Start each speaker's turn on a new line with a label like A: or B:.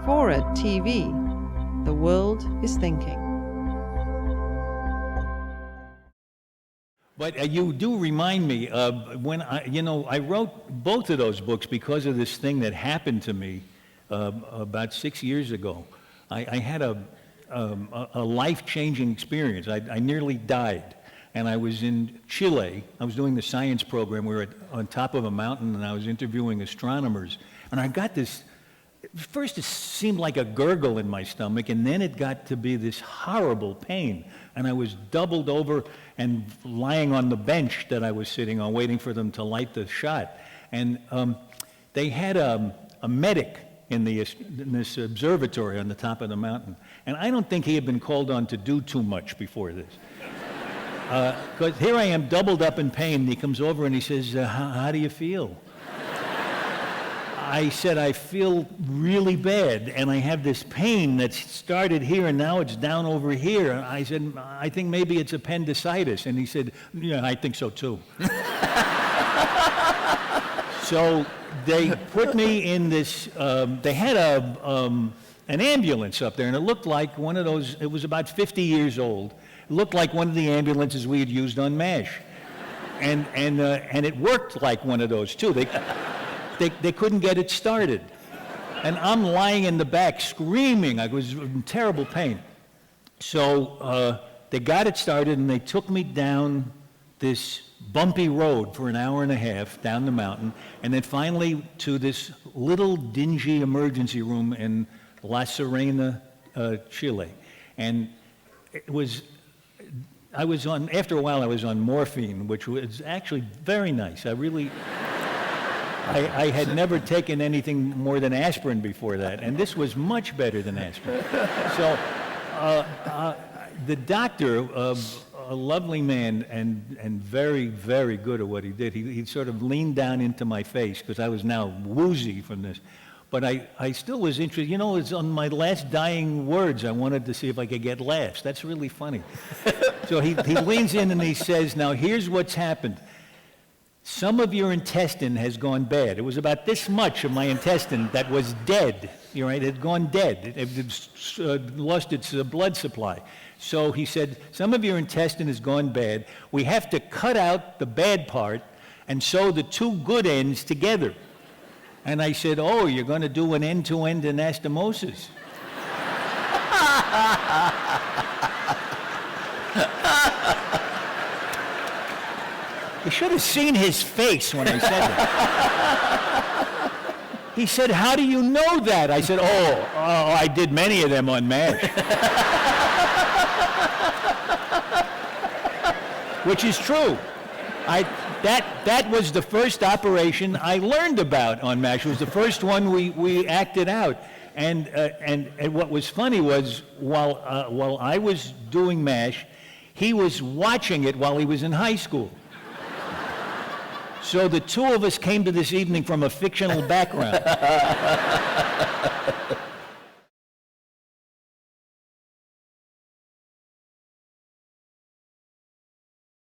A: FORA.tv. The world is thinking.
B: But you do remind me of when I wrote both of those books because of this thing that happened to me about 6 years ago. I had a life-changing experience. I nearly died. And I was in Chile. I was doing the science program. We were on top of a mountain, and I was interviewing astronomers. And I got this, first it seemed like a gurgle in my stomach, and then it got to be this horrible pain. And I was doubled over and lying on the bench that I was sitting on, waiting for them to light the shot. And they had a medic in this observatory on the top of the mountain. And I don't think he had been called on to do too much before this. Because here I am doubled up in pain, and he comes over and he says, how do you feel? I said, I feel really bad, and I have this pain that started here, and now it's down over here. And I said, I think maybe it's appendicitis. And he said, yeah, I think so too. So they put me in this, they had an ambulance up there, and it looked like one of those, it was about 50 years old. It looked like one of the ambulances we had used on MASH. And it worked like one of those too. They couldn't get it started. And I'm lying in the back screaming. I was in terrible pain. So they got it started, and they took me down this bumpy road for an hour and a half down the mountain, and then finally to this little dingy emergency room in La Serena, Chile. And after a while I was on morphine, which was actually very nice. I had never taken anything more than aspirin before that, and this was much better than aspirin. So the doctor, a lovely man and very, very good at what he did, he sort of leaned down into my face because I was now woozy from this. But I still was interested. It's on my last dying words. I wanted to see if I could get laughs. That's really funny. So he leans in and he says, now here's what's happened. Some of your intestine has gone bad. It was about this much of my intestine that was dead. It had gone dead. It had lost its blood supply. So he said, some of your intestine has gone bad. We have to cut out the bad part and sew the two good ends together. And I said, oh, you're going to do an end-to-end anastomosis. You should have seen his face when I said that. He said, how do you know that? I said, oh, I did many of them on MASH. Which is true. That was the first operation I learned about on MASH. It was the first one we acted out. And what was funny was while I was doing MASH, he was watching it while he was in high school. So the two of us came to this evening from a fictional background.